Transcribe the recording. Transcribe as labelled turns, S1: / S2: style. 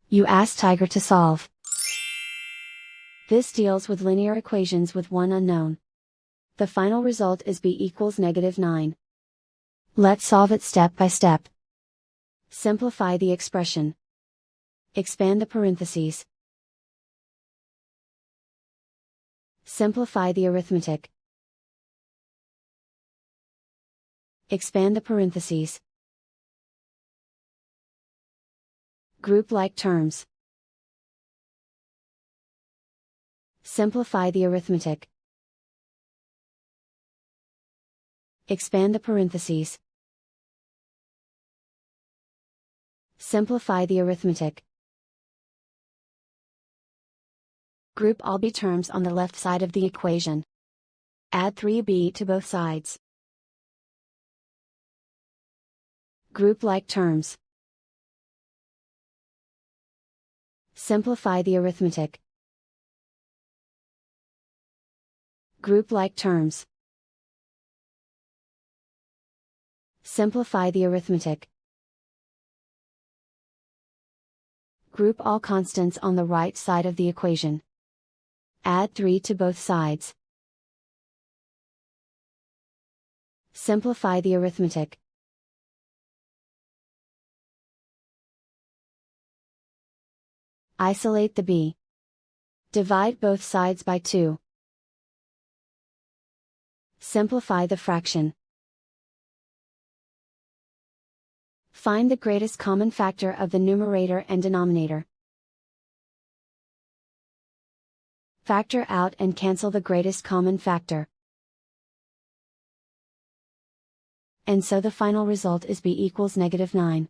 S1: You ask Tiger to solve. This deals with linear equations with one unknown. The final result is b equals -9. Let's solve it step by step. Simplify the expression. Expand the parentheses. Simplify the arithmetic. Expand the parentheses. Group like terms. Simplify the arithmetic. Expand the parentheses. Simplify the arithmetic. Group all b terms on the left side of the equation. Add 3b to both sides. Group like terms. Simplify the arithmetic. Group like terms. Simplify the arithmetic. Group all constants on the right side of the equation. Add 3 to both sides. Simplify the arithmetic. Isolate the b. Divide both sides by 2. Simplify the fraction. Find the greatest common factor of the numerator and denominator. Factor out and cancel the greatest common factor. And so the final result is b equals -9.